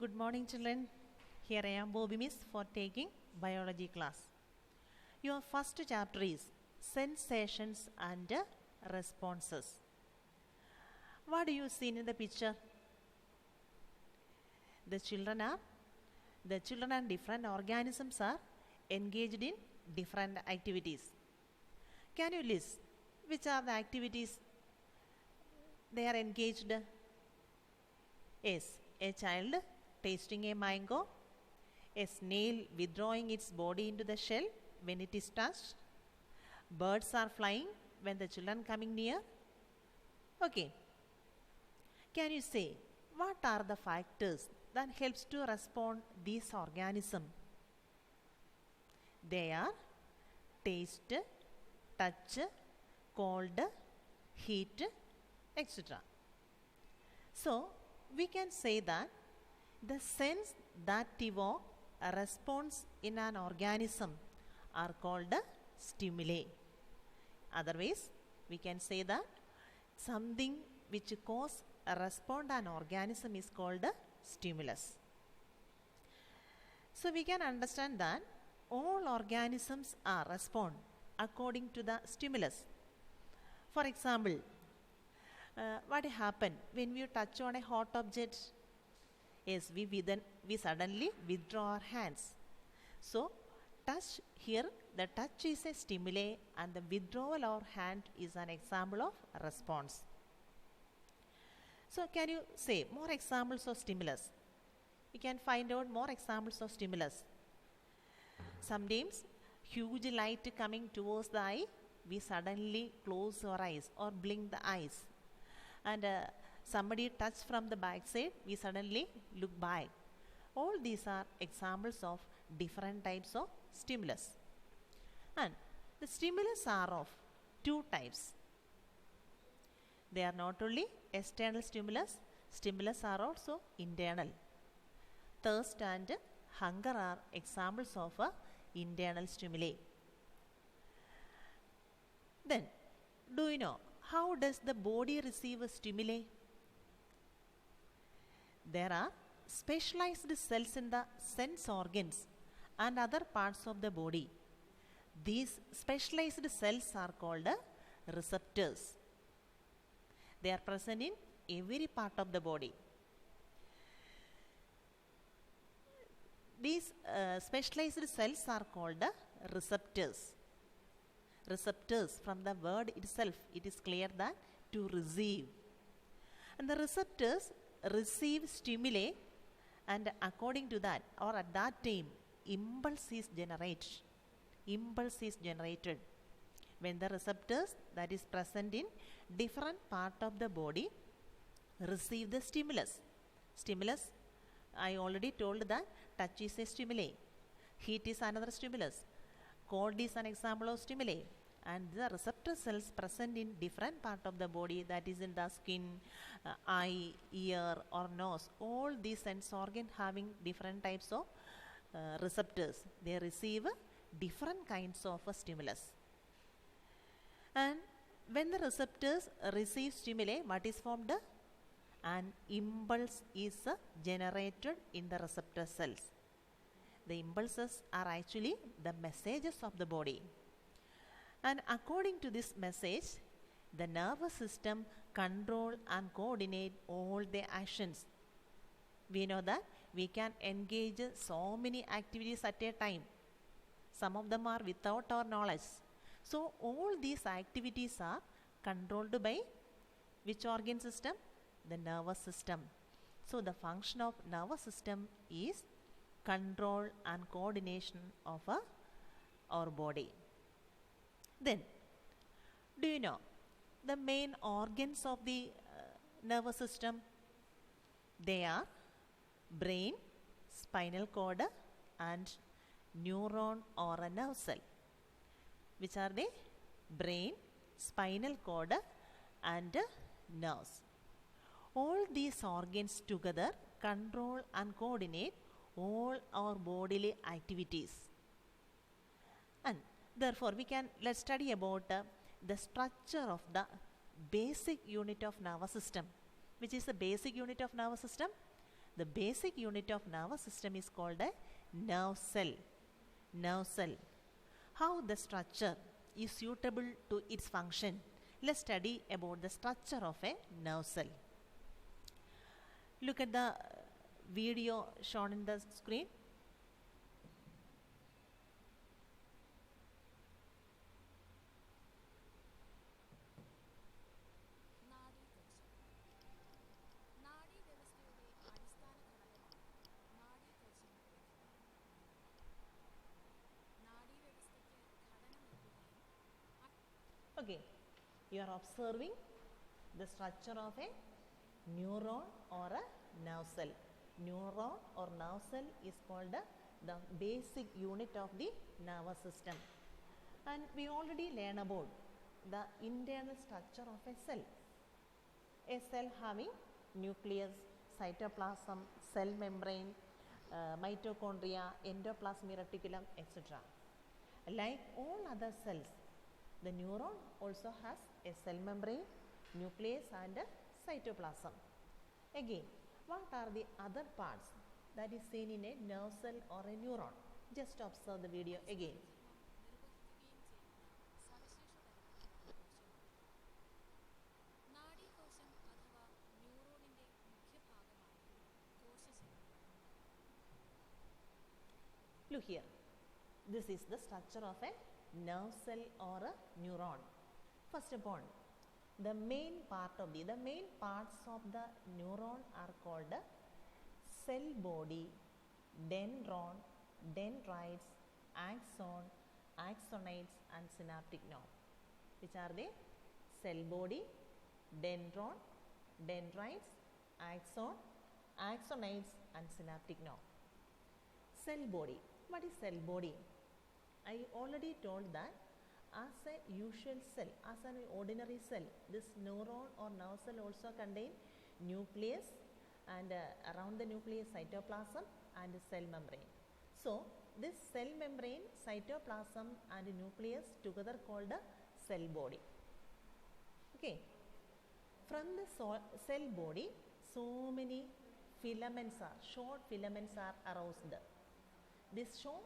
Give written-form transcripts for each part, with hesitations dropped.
Good morning, children. Here I am, Bobby Miss, for taking biology class. Your first chapter is sensations and responses. What do you see in the picture? The children and different organisms are engaged in different activities. Can you list which are the activities they are engaged? Yes, a child tasting a mango, a snail withdrawing its body into the shell when it is touched, birds are flying when the children coming near. Okay, can you say what are the factors that helps to respond these organism? They are taste, touch, cold, heat, etc. So we can say that the sense that evoke a response in an organism are called stimuli. Otherwise, we can say that something which cause a response to an organism is called a stimulus. So we can understand that all organisms are respond according to the stimulus. For example, what happen when we touch on a hot object? Yes, we suddenly withdraw our hands. So touch here, the touch is a stimuli and the withdrawal of hand is an example of response. So can you say more examples of stimulus? We can find out more examples of stimulus. Sometimes huge light coming towards the eye, we suddenly close our eyes or blink the eyes. And somebody touch from the back side, we suddenly look back. All these are examples of different types of stimulus. And the stimulus are of two types. They are not only external stimulus are also internal. Thirst and hunger are examples of internal stimuli. Then, do you know how does the body receive a stimuli? There are specialized cells in the sense organs and other parts of the body. These specialized cells are called receptors. They are present in every part of the body. These specialized cells are called receptors. Receptors, from the word itself, it is clear that to receive. And the receptors receive stimuli, and according to that, or at that time, impulse is generated. When the receptors that is present in different part of the body receive the stimulus. Stimulus, I already told that touch is a stimuli, heat is another stimulus, cold is an example of stimuli, and the receptor cells present in different part of the body, that is in the skin, eye, ear or nose, all these sense organ having different types of receptors. They receive different kinds of stimulus. And when the receptors receive stimuli, what is formed? An impulse is generated in the receptor cells. The impulses are actually the messages of the body. And according to this message, the nervous system control and coordinate all the actions. We know that we can engage so many activities at a time. Some of them are without our knowledge. So all these activities are controlled by which organ system? The nervous system. So the function of nervous system is control and coordination of our body. Then, do you know the main organs of the nervous system? They are brain, spinal cord and neuron or a nerve cell. Which are they? Brain, spinal cord and nerves. All these organs together control and coordinate all our bodily activities. And therefore, let's study about the structure of the basic unit of nervous system. Which is the basic unit of nervous system? The basic unit of nervous system is called a nerve cell. Nerve cell. How the structure is suitable to its function? Let's study about the structure of a nerve cell. Look at the video shown in the screen. Okay, you are observing the structure of a neuron or a nerve cell. Neuron or nerve cell is called the basic unit of the nervous system. And we already learned about the internal structure of a cell. A cell having nucleus, cytoplasm, cell membrane, mitochondria, endoplasmic reticulum, etc. Like all other cells, the neuron also has a cell membrane, nucleus and a cytoplasm. Again, what are the other parts that is seen in a nerve cell or a neuron? Just observe the video again. Look here. This is the structure of a nerve cell or a neuron. First of all, the main parts of the neuron are called cell body, dendron, dendrites, axon, axonites and synaptic nerve. Which are they? Cell body, dendron, dendrites, axon, axonites and synaptic nerve. Cell body. What is cell body? I already told that as a usual cell, as an ordinary cell, this neuron or nerve cell also contain nucleus and around the nucleus cytoplasm and cell membrane. So, this cell membrane, cytoplasm and nucleus together called a cell body. Okay. From the cell body, so many filaments are, short filaments are aroused. These short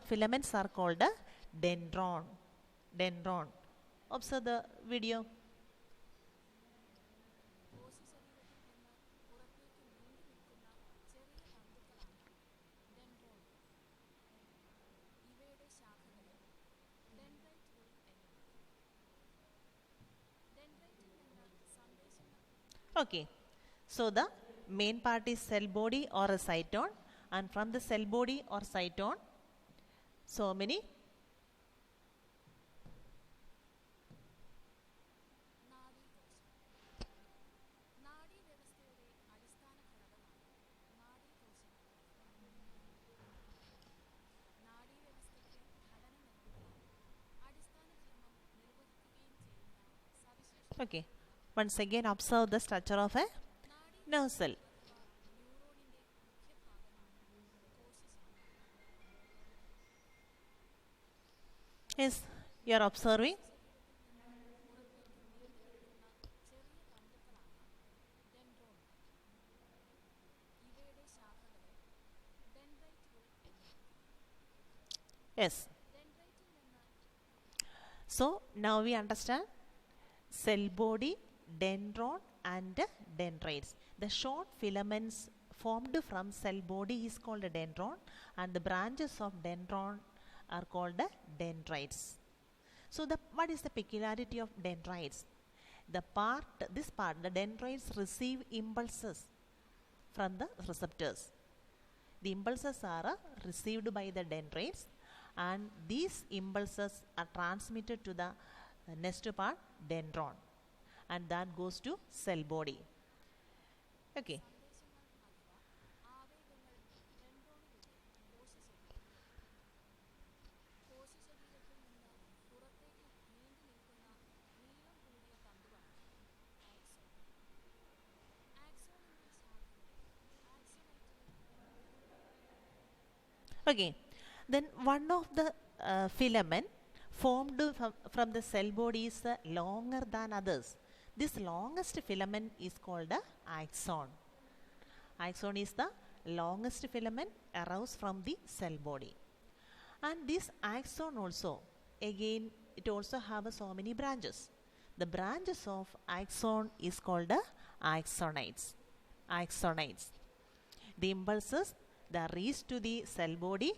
filaments are called dendron. Dendron. Observe the video. Okay. So the main part is cell body or a cyton, and from the cell body or cyton, so many okay. Once again observe the structure of a nerve cell. Yes, you are observing. Yes. So now we understand cell body, dendron and dendrites. The short filaments formed from cell body is called a dendron, and the branches of dendron are called dendrites. So what is the peculiarity of dendrites? The dendrites receive impulses from the receptors. The impulses are received by the dendrites, and these impulses are transmitted to the next part, dendron, and that goes to cell body. Okay. Okay. Then one of the filament formed from the cell body is longer than others. This longest filament is called the axon. Axon is the longest filament aroused from the cell body. And this axon also, again, it also have so many branches. The branches of axon is called the axonites. Axonites. The impulses that reach to the cell body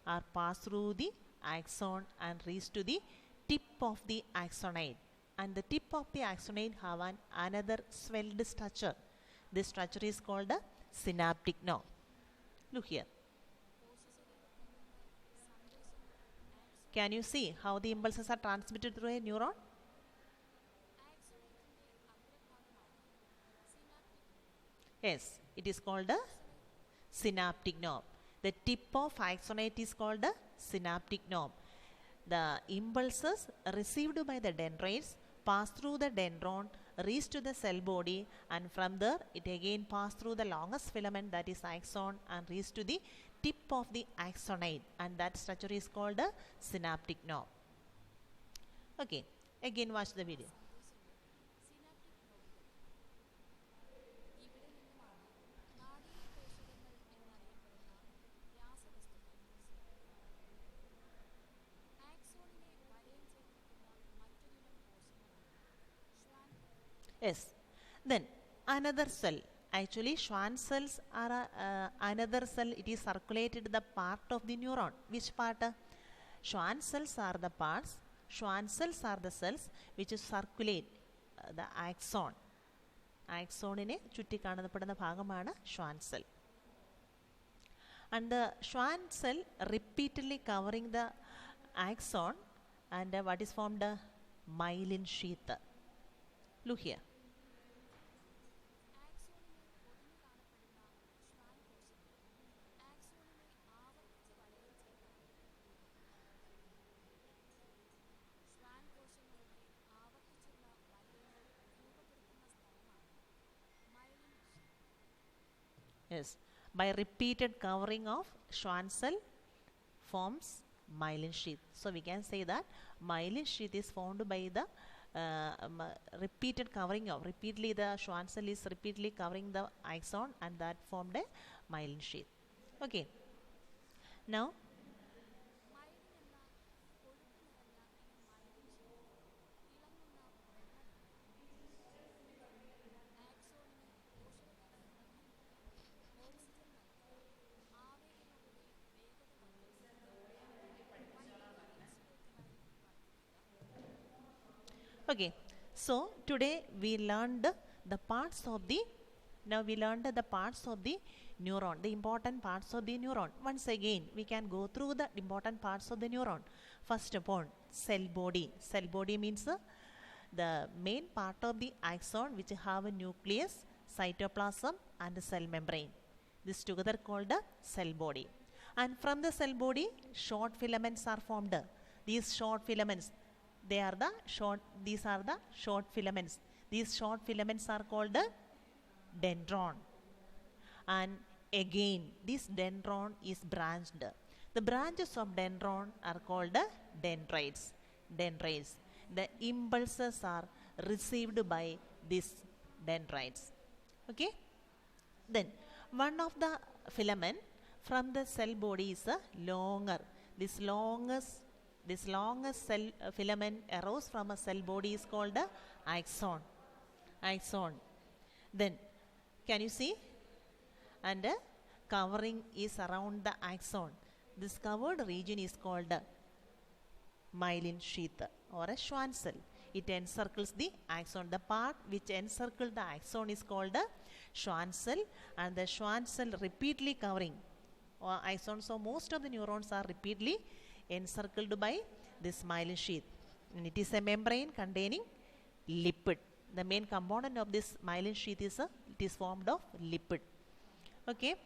are passed through the axon and reach to the tip of the axonite. And the tip of the axonite have another swelled structure. This structure is called the synaptic nerve. Look here. Can you see how the impulses are transmitted through a neuron? Yes, it is called the synaptic nerve. The tip of axonite is called the synaptic nerve. The impulses received by the dendrites pass through the dendron, reach to the cell body, and from there it again pass through the longest filament, that is axon, and reach to the tip of the axonite, and that structure is called the synaptic nerve. Okay, again watch the video. Yes, then another cell. Actually, Schwann cells are another cell. It is circulated the part of the neuron. Which part? Schwann cells are the parts. Schwann cells are the cells which circulate the axon. Axonine ചുറ്റി കാണപ്പെടുന്ന ഭാഗമാണ് Schwann cell. And the Schwann cell repeatedly covering the axon, and what is formed? Myelin sheath. Look here. Yes, by repeated covering of Schwann cell forms myelin sheath. So we can say that myelin sheath is formed by the repeated covering of, repeatedly the Schwann cell is repeatedly covering the axon, and that formed a myelin sheath. Okay, now okay, so today we learned the parts of the, now we learned the parts of the neuron, the important parts of the neuron. Once again, we can go through the important parts of the neuron. First of all, cell body. Cell body means the main part of the axon which have a nucleus, cytoplasm, and the cell membrane. This together called the cell body. And from the cell body, short filaments are formed. These short filaments, these are the short filaments. These short filaments are called the dendron. And again, this dendron is branched. The branches of dendron are called the dendrites. Dendrites. The impulses are received by these dendrites. Okay. Then one of the filament from the cell body is longer. This longest cell filament arose from a cell body is called the axon. Axon. Then can you see? And covering is around the axon. This covered region is called the myelin sheath or a Schwann cell. It encircles the axon. The part which encircles the axon is called the Schwann cell, and the Schwann cell repeatedly covering axon. So most of the neurons are repeatedly encircled by this myelin sheath, and it is a membrane containing lipid. The main component of this myelin sheath is it is formed of lipid. Okay.